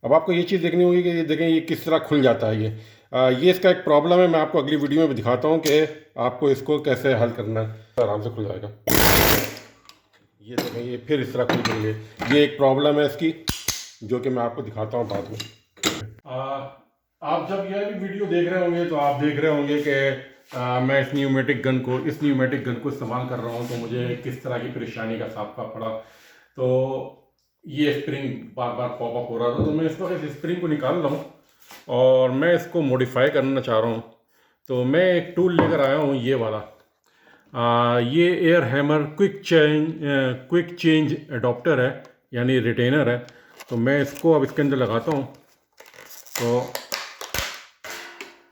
अब आपको ये चीज़ देखनी होगी कि ये देखें ये किस तरह खुल जाता है ये इसका एक प्रॉब्लम है। मैं आपको अगली वीडियो में भी दिखाता हूँ कि आपको इसको कैसे हल करना है। आराम से खुल जाएगा। ये देखें ये फिर इस तरह खुल जाएंगे। ये एक प्रॉब्लम है इसकी, जो कि मैं आपको दिखाता हूँ बाद में। आप जब ये वीडियो देख रहे होंगे तो आप देख रहे होंगे कि मैं इस न्यूमेटिक गन को इस्तेमाल कर रहा हूँ, तो मुझे किस तरह की परेशानी का सामना पड़ा। तो ये स्प्रिंग बार बार पॉपअप हो रहा था, तो मैं इस वक्त इस स्प्रिंग को निकाल रहा हूँ और मैं इसको मॉडिफाई करना चाह रहा हूँ। तो मैं एक टूल लेकर आया हूँ, ये वाला। ये air hammer quick change adapter है, यानी रिटेनर है। तो मैं इसको अब इसके अंदर लगाता हूँ, तो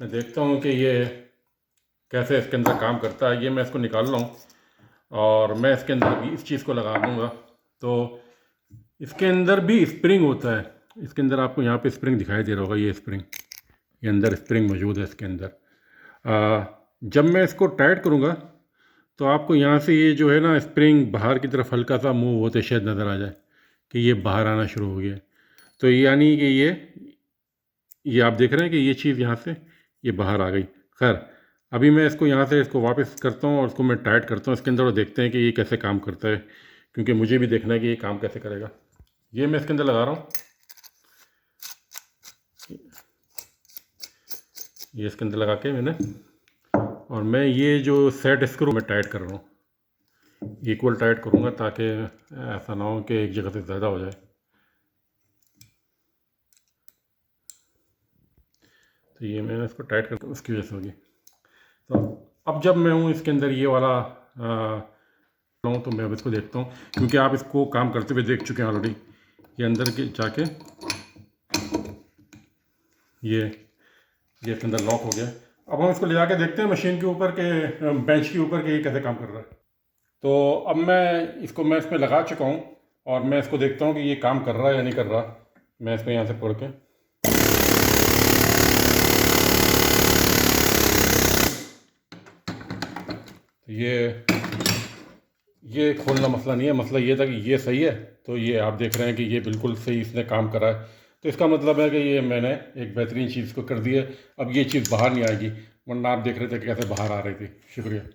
मैं देखता हूँ कि ये कैसे इसके अंदर काम करता है। ये मैं इसको निकाल रहा हूँ और मैं इसके अंदर भी इस चीज़ को लगा दूँगा। तो इसके अंदर भी स्प्रिंग होता है। इसके अंदर आपको यहाँ पे स्प्रिंग दिखाई दे रहा होगा, ये स्प्रिंग, ये अंदर स्प्रिंग मौजूद है इसके अंदर। जब मैं इसको टाइट करूँगा तो आपको यहाँ से ये जो है ना स्प्रिंग बाहर की तरफ हल्का सा मूव होते शायद नज़र आ जाए कि ये बाहर आना शुरू हो गया। तो यानी कि ये आप देख रहे हैं कि ये चीज़ यहाँ से ये बाहर आ गई। खैर, अभी मैं इसको यहाँ से इसको वापस करता हूँ और इसको मैं टाइट करता हूँ इसके अंदर, और देखते हैं कि ये कैसे काम करता है, क्योंकि मुझे भी देखना है कि ये काम कैसे करेगा। ये मैं इसके अंदर लगा रहा हूँ, ये इसके अंदर लगा के मैंने, और मैं ये जो सेट स्क्रू मैं टाइट कर रहा हूँ, इक्वल टाइट करूँगा ताकि ऐसा ना हो कि एक जगह से ज़्यादा हो जाए। तो ये मैंने इसको टाइट करके उसकी वजह से होगी। तो अब जब मैं हूँ इसके अंदर ये वाला हूँ, तो मैं अब इसको देखता हूँ, क्योंकि आप इसको काम करते हुए देख चुके हैं ऑलरेडी। ये अंदर के जाके ये इसके अंदर लॉक हो गया। अब हम इसको ले जाके देखते हैं मशीन के ऊपर के बेंच के ऊपर के ये कैसे काम कर रहा है। तो अब मैं इसमें लगा चुका हूँ और मैं इसको देखता हूँ कि ये काम कर रहा है या नहीं कर रहा। मैं इसको यहाँ से पकड़ के, ये खोलना मसला नहीं है, मसला ये था कि ये सही है। तो ये आप देख रहे हैं कि ये बिल्कुल सही इसने काम करा है। तो इसका मतलब है कि ये मैंने एक बेहतरीन चीज़ को कर दी है। अब ये चीज़ बाहर नहीं आएगी, वरना आप देख रहे थे कि कैसे बाहर आ रही थी। शुक्रिया।